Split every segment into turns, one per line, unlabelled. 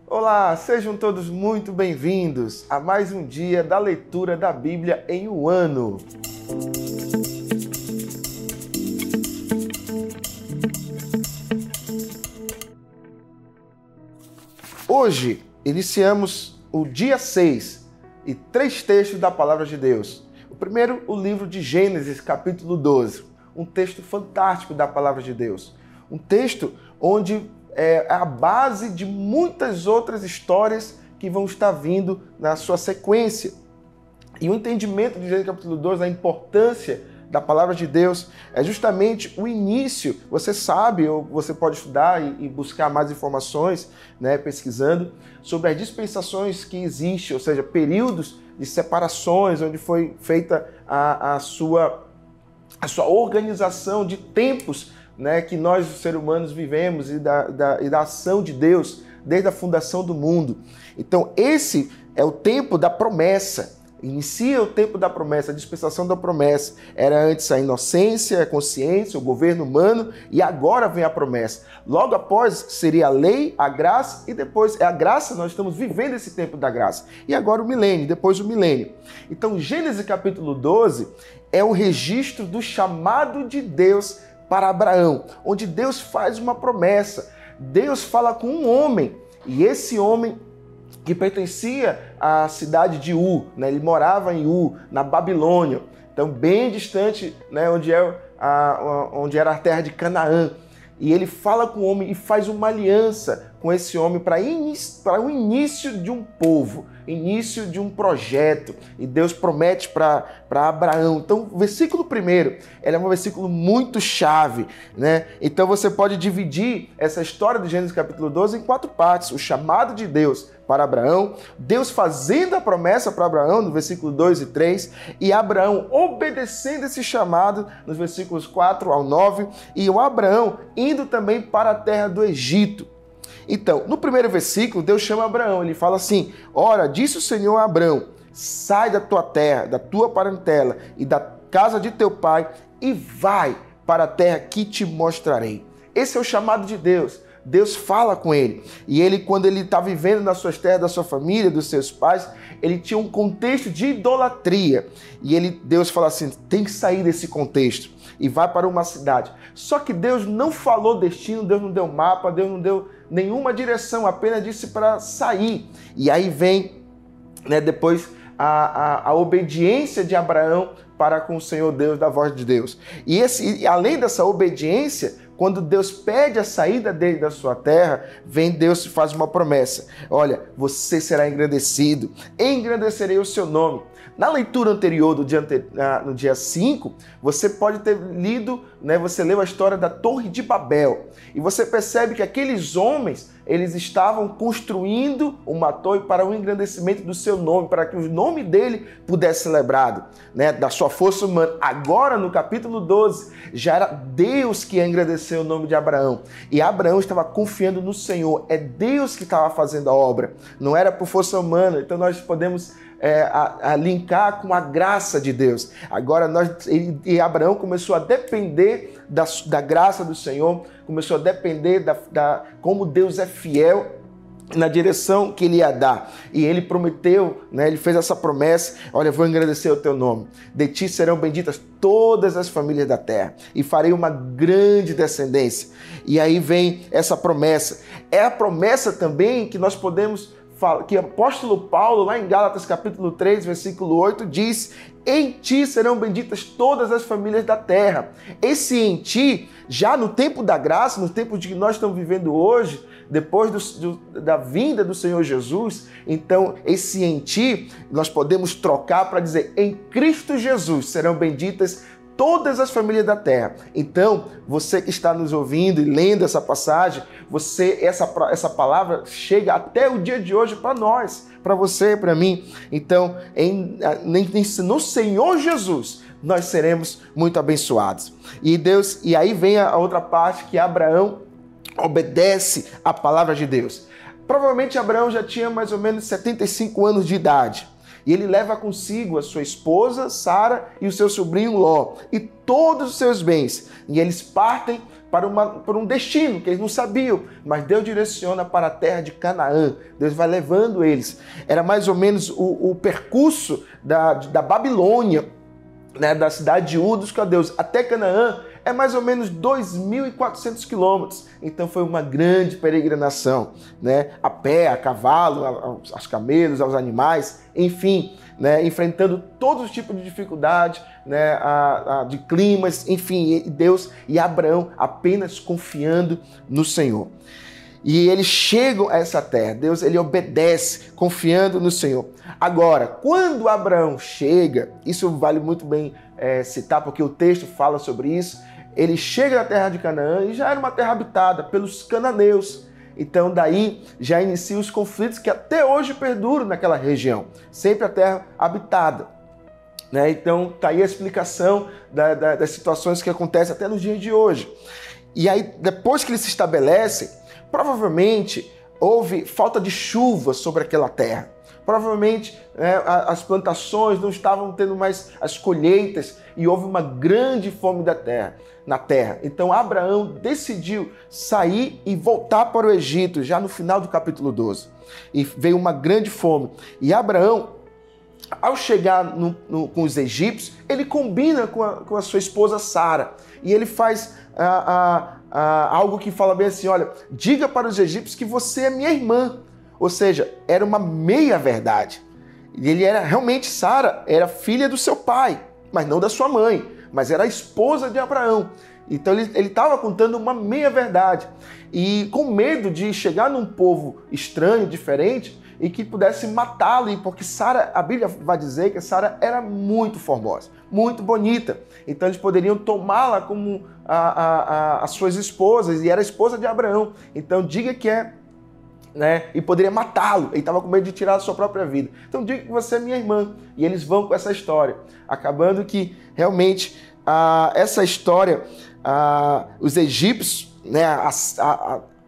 Olá, sejam todos muito bem-vindos a mais um dia da leitura da Bíblia em um ano. Hoje iniciamos o dia 6 e 3 textos da Palavra de Deus. O primeiro, o livro de Gênesis, capítulo 12, um texto fantástico da Palavra de Deus. Um texto onde é a base de muitas outras histórias que vão estar vindo na sua sequência. E o entendimento de Gênesis capítulo 12, a importância da Palavra de Deus, é justamente o início. Você sabe, ou você pode estudar e buscar mais informações, pesquisando, sobre as dispensações que existem, ou seja, períodos de separações, onde foi feita a sua organização de tempos, que nós, os seres humanos, vivemos e da ação de Deus desde a fundação do mundo. Então, esse é o tempo da promessa. Inicia o tempo da promessa, a dispensação da promessa. Era antes a inocência, a consciência, o governo humano, e agora vem a promessa. Logo após seria a lei, a graça, e depois é a graça. Nós estamos vivendo esse tempo da graça. E agora o milênio, depois o milênio. Então, Gênesis capítulo 12 é o registro do chamado de Deus para Abraão, onde Deus faz uma promessa. Deus fala com um homem, e esse homem que pertencia à cidade de Ur, ele morava em Ur, na Babilônia, então bem distante, onde era a terra de Canaã. E ele fala com o homem e faz uma aliança com esse homem para o início de um povo, início de um projeto. E Deus promete para Abraão. Então, o versículo 1, ele é um versículo muito chave, Então, você pode dividir essa história de Gênesis capítulo 12 em 4 partes. O chamado de Deus para Abraão, Deus fazendo a promessa para Abraão, no versículo 2 e 3, e Abraão obedecendo esse chamado, nos versículos 4 ao 9, e o Abraão indo também para a terra do Egito. Então, no primeiro versículo, Deus chama Abraão, ele fala assim: ora, disse o Senhor a Abraão, sai da tua terra, da tua parentela e da casa de teu pai e vai para a terra que te mostrarei. Esse é o chamado de Deus. Deus fala com ele. E ele, quando ele está vivendo nas suas terras, da sua família, dos seus pais, ele tinha um contexto de idolatria. E Deus fala assim, tem que sair desse contexto e vai para uma cidade. Só que Deus não falou destino, Deus não deu mapa, Deus não deu nenhuma direção, apenas disse para sair. E aí vem, depois a obediência de Abraão para com o Senhor Deus, da voz de Deus. E além dessa obediência, quando Deus pede a saída dele da sua terra, vem Deus e faz uma promessa. Olha, você será engrandecido, engrandecerei o seu nome. Na leitura anterior, no dia 5, você pode ter lido, você leu a história da Torre de Babel. E você percebe que aqueles homens, eles estavam construindo uma torre para o engrandecimento do seu nome, para que o nome dele pudesse ser lembrado, da sua força humana. Agora, no capítulo 12, já era Deus que ia engrandecer o nome de Abraão. E Abraão estava confiando no Senhor. É Deus que estava fazendo a obra, não era por força humana. Então nós podemos linkar com a graça de Deus. Agora Abraão começou a depender da graça do Senhor, começou a depender como Deus é fiel na direção que ele ia dar. E ele prometeu, ele fez essa promessa: olha, vou engrandecer o teu nome, de ti serão benditas todas as famílias da terra e farei uma grande descendência. E aí vem essa promessa. É a promessa também que nós podemos que o apóstolo Paulo, lá em Gálatas capítulo 3, versículo 8, diz: em ti serão benditas todas as famílias da terra. Esse em ti, já no tempo da graça, no tempo de que nós estamos vivendo hoje, depois da vinda do Senhor Jesus, então esse em ti, nós podemos trocar para dizer: em Cristo Jesus serão benditas todas as famílias da terra. Então, você que está nos ouvindo e lendo essa passagem, essa palavra chega até o dia de hoje para nós, para você, para mim. Então, no Senhor Jesus, nós seremos muito abençoados. E aí vem a outra parte, que Abraão obedece à palavra de Deus. Provavelmente Abraão já tinha mais ou menos 75 anos de idade. E ele leva consigo a sua esposa, Sara, e o seu sobrinho Ló, e todos os seus bens. E eles partem para um destino que eles não sabiam, mas Deus direciona para a terra de Canaã. Deus vai levando eles. Era mais ou menos o percurso da Babilônia, né, da cidade de Ur dos caldeus até Canaã, é mais ou menos 2.400 quilômetros. Então foi uma grande peregrinação, né? A pé, a cavalo, aos camelos, aos animais, enfim, né? Enfrentando todos os tipos de dificuldade, né? De climas, enfim, Deus e Abraão apenas confiando no Senhor. E eles chegam a essa terra, Deus ele obedece, confiando no Senhor. Agora, quando Abraão chega, isso vale muito bem citar, porque o texto fala sobre isso, ele chega na terra de Canaã e já era uma terra habitada pelos cananeus. Então daí já iniciam os conflitos que até hoje perduram naquela região, sempre a terra habitada. Né? Então está aí a explicação das situações que acontecem até nos dias de hoje. E aí depois que eles se estabelecem, provavelmente houve falta de chuva sobre aquela terra. Provavelmente as plantações não estavam tendo mais as colheitas e houve uma grande fome na terra. Então Abraão decidiu sair e voltar para o Egito, já no final do capítulo 12. E veio uma grande fome. E Abraão, ao chegar com os egípcios, ele combina com a sua esposa Sara. E ele faz algo que fala bem assim, olha, diga para os egípcios que você é minha irmã. Ou seja, era uma meia-verdade. Ele era realmente, Sara era filha do seu pai, mas não da sua mãe, mas era a esposa de Abraão. Então ele estava contando uma meia-verdade. E com medo de chegar num povo estranho, diferente, e que pudesse matá-lo, porque Sara, a Bíblia vai dizer que Sara era muito formosa, muito bonita. Então eles poderiam tomá-la como as suas esposas, e era a esposa de Abraão. Então diga que é, né, e poderia matá-lo. Ele estava com medo de tirar a sua própria vida. Então diga que você é minha irmã. E eles vão com essa história, acabando que realmente essa história, os egípcios, né,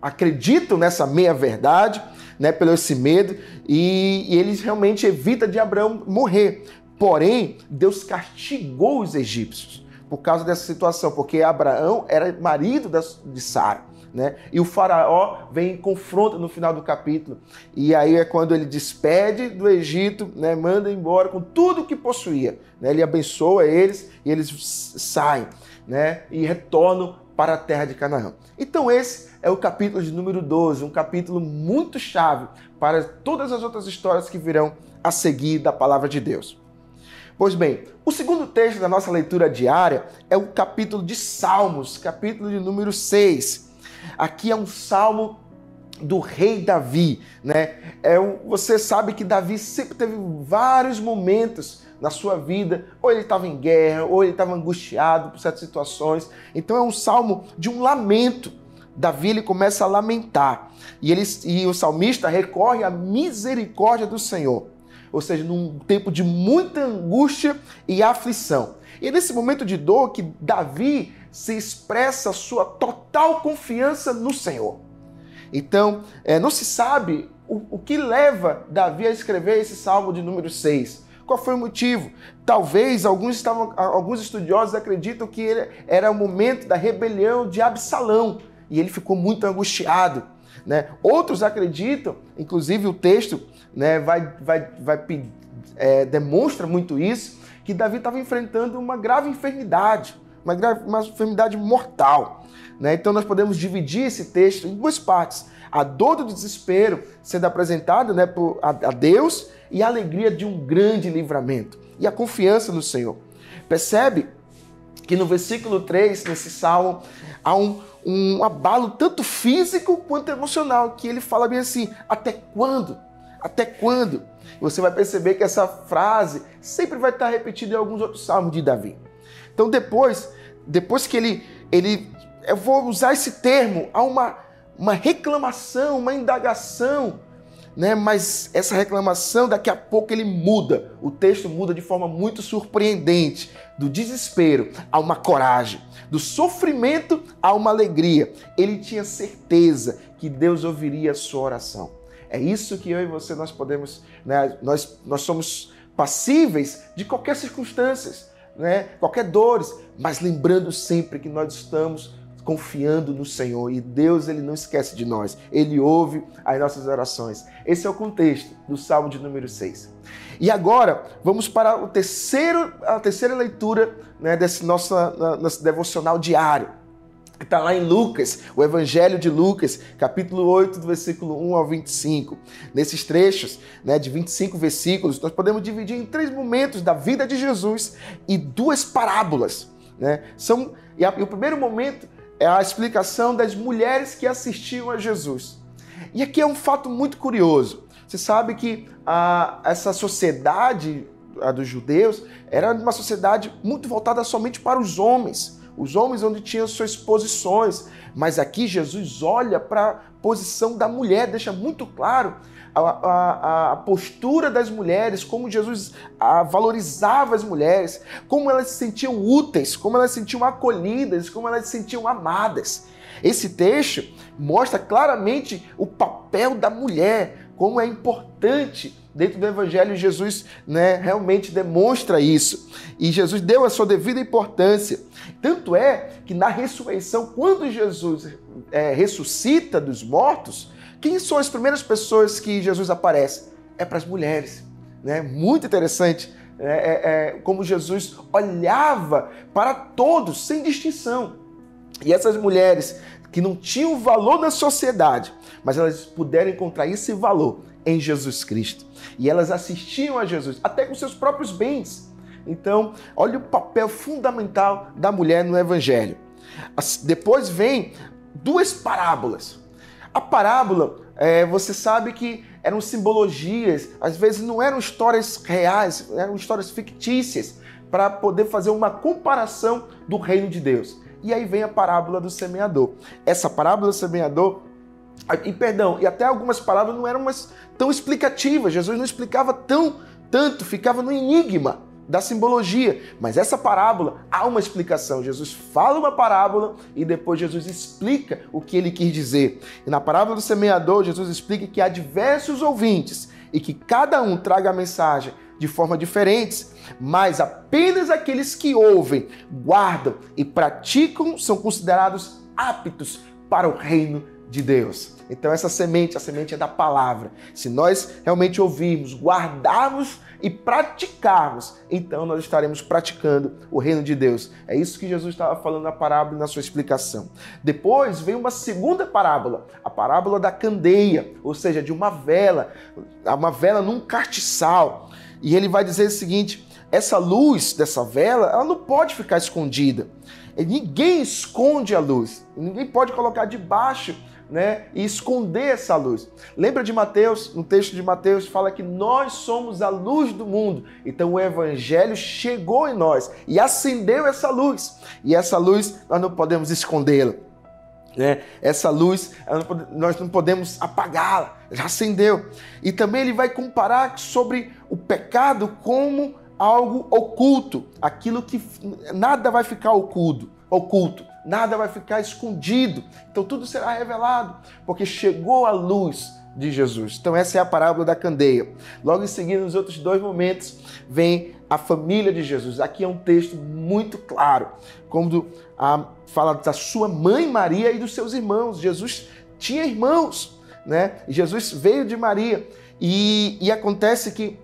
acreditam nessa meia-verdade, né, pelo esse medo, e eles realmente evitam de Abraão morrer. Porém, Deus castigou os egípcios por causa dessa situação, porque Abraão era marido de Sara. Né? E o faraó vem em confronto no final do capítulo, e aí é quando ele despede do Egito, né? Manda embora com tudo que possuía, né? Ele abençoa eles e eles saem, né? E retornam para a terra de Canaã. Então esse é o capítulo de número 12, um capítulo muito chave para todas as outras histórias que virão a seguir da palavra de Deus. Pois bem, o segundo texto da nossa leitura diária é o capítulo de Salmos, capítulo de número 6. Aqui é um salmo do rei Davi, né? Você sabe que Davi sempre teve vários momentos na sua vida, ou ele estava em guerra, ou ele estava angustiado por certas situações. Então é um salmo de um lamento. Davi ele começa a lamentar, e o salmista recorre à misericórdia do Senhor, ou seja, num tempo de muita angústia e aflição. E é nesse momento de dor que Davi se expressa a sua total confiança no Senhor. Então, não se sabe o que leva Davi a escrever esse salmo de número 6. Qual foi o motivo? Talvez alguns estudiosos acreditam que ele era o momento da rebelião de Absalão e ele ficou muito angustiado, né? Outros acreditam, inclusive o texto, né, demonstra muito isso, que Davi estava enfrentando uma grave enfermidade, uma enfermidade mortal, né? Então nós podemos dividir esse texto em duas partes: a dor do desespero sendo apresentada, né, a Deus, e a alegria de um grande livramento e a confiança no Senhor. Percebe que no versículo 3, nesse salmo, há um abalo tanto físico quanto emocional, que ele fala bem assim: até quando? Até quando? Você vai perceber que essa frase sempre vai estar repetida em alguns outros salmos de Davi. Então depois que eu vou usar esse termo, há uma reclamação, uma indagação, né? Mas essa reclamação daqui a pouco ele muda. O texto muda de forma muito surpreendente. Do desespero a uma coragem, do sofrimento a uma alegria. Ele tinha certeza que Deus ouviria a sua oração. É isso que eu e você nós podemos, né? Nós somos passíveis de qualquer circunstância, né? Qualquer dores, mas lembrando sempre que nós estamos confiando no Senhor. E Deus, Ele não esquece de nós. Ele ouve as nossas orações. Esse é o contexto do Salmo de número 6. E agora, vamos para a terceira leitura, né, desse nosso devocional diário. Está lá em Lucas, o Evangelho de Lucas, capítulo 8, do versículo 1 ao 25. Nesses trechos, né, de 25 versículos, nós podemos dividir em 3 momentos da vida de Jesus e 2 parábolas. Né? E o primeiro momento é a explicação das mulheres que assistiam a Jesus. E aqui é um fato muito curioso. Você sabe que essa sociedade dos judeus era uma sociedade muito voltada somente para os homens onde tinham suas posições, mas aqui Jesus olha para a posição da mulher, deixa muito claro a postura das mulheres, como Jesus valorizava as mulheres, como elas se sentiam úteis, como elas se sentiam acolhidas, como elas se sentiam amadas. Esse texto mostra claramente o papel da mulher, como é importante dentro do Evangelho. Jesus, né, realmente demonstra isso. E Jesus deu a sua devida importância. Tanto é que na ressurreição, quando Jesus ressuscita dos mortos, quem são as primeiras pessoas que Jesus aparece? É para as mulheres. Né? Muito interessante como Jesus olhava para todos, sem distinção. E essas mulheres que não tinham valor na sociedade, mas elas puderam encontrar esse valor em Jesus Cristo. E elas assistiam a Jesus, até com seus próprios bens. Então, olha o papel fundamental da mulher no Evangelho. Depois vem 2 parábolas. A parábola, você sabe que eram simbologias, às vezes não eram histórias reais, eram histórias fictícias, para poder fazer uma comparação do reino de Deus. E aí vem a parábola do semeador. Essa parábola do semeador, e até algumas palavras não eram tão explicativas. Jesus não explicava tanto, ficava no enigma da simbologia. Mas essa parábola há uma explicação. Jesus fala uma parábola e depois Jesus explica o que ele quis dizer. E na parábola do semeador, Jesus explica que há diversos ouvintes e que cada um traga a mensagem de forma diferentes, mas apenas aqueles que ouvem, guardam e praticam são considerados aptos para o reino de Deus. Então essa semente, a semente é da palavra. Se nós realmente ouvirmos, guardarmos e praticarmos, então nós estaremos praticando o reino de Deus. É isso que Jesus estava falando na parábola e na sua explicação. Depois vem uma segunda parábola, a parábola da candeia, ou seja, de uma vela num castiçal. E ele vai dizer o seguinte: essa luz dessa vela, ela não pode ficar escondida. Ninguém esconde a luz, ninguém pode colocar debaixo, né, e esconder essa luz. Lembra de Mateus? No texto de Mateus fala que nós somos a luz do mundo. Então o Evangelho chegou em nós e acendeu essa luz. E essa luz nós não podemos escondê-la. Né? Essa luz nós não podemos apagá-la, já acendeu. E também ele vai comparar sobre o pecado como algo oculto, aquilo que nada vai ficar oculto, nada vai ficar escondido. Então tudo será revelado, porque chegou a luz de Jesus. Então essa é a parábola da candeia. Logo em seguida, nos outros 2 momentos, vem a família de Jesus. Aqui é um texto muito claro, quando fala da sua mãe Maria e dos seus irmãos. Jesus tinha irmãos, né? E Jesus veio de Maria. E acontece que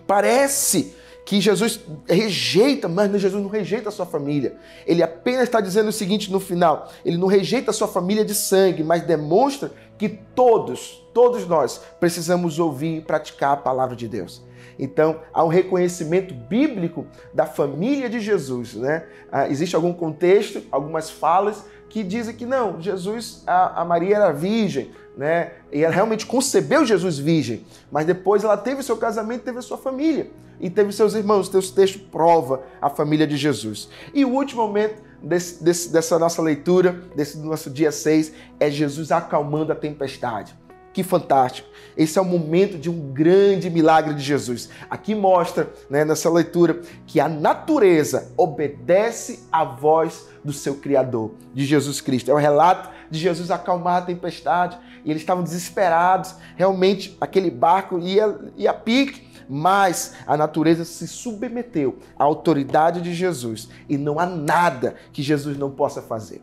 parece que Jesus rejeita, mas Jesus não rejeita a sua família. Ele apenas está dizendo o seguinte no final: ele não rejeita a sua família de sangue, mas demonstra que todos nós precisamos ouvir e praticar a palavra de Deus. Então, há um reconhecimento bíblico da família de Jesus, né? Existe algum contexto, algumas falas que dizem que não, Jesus, a Maria era virgem, né? E ela realmente concebeu Jesus virgem, mas depois ela teve seu casamento, teve a sua família e teve seus irmãos. O texto prova a família de Jesus. E o último momento dessa nossa leitura, desse nosso dia 6, é Jesus acalmando a tempestade. Que fantástico! Esse é o momento de um grande milagre de Jesus. Aqui mostra, né, nessa leitura, que a natureza obedece à voz do seu Criador, de Jesus Cristo. É o relato de Jesus acalmar a tempestade, e eles estavam desesperados. Realmente, aquele barco ia a pique, mas a natureza se submeteu à autoridade de Jesus, e não há nada que Jesus não possa fazer.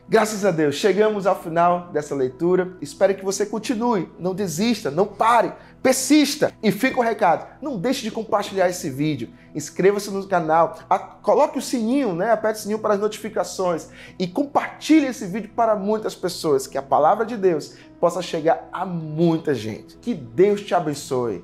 Graças a Deus, chegamos ao final dessa leitura. Espero que você continue, não desista, não pare, persista. E fica o recado, não deixe de compartilhar esse vídeo. Inscreva-se no canal, coloque o sininho, aperte o sininho para as notificações e compartilhe esse vídeo para muitas pessoas, que a palavra de Deus possa chegar a muita gente. Que Deus te abençoe.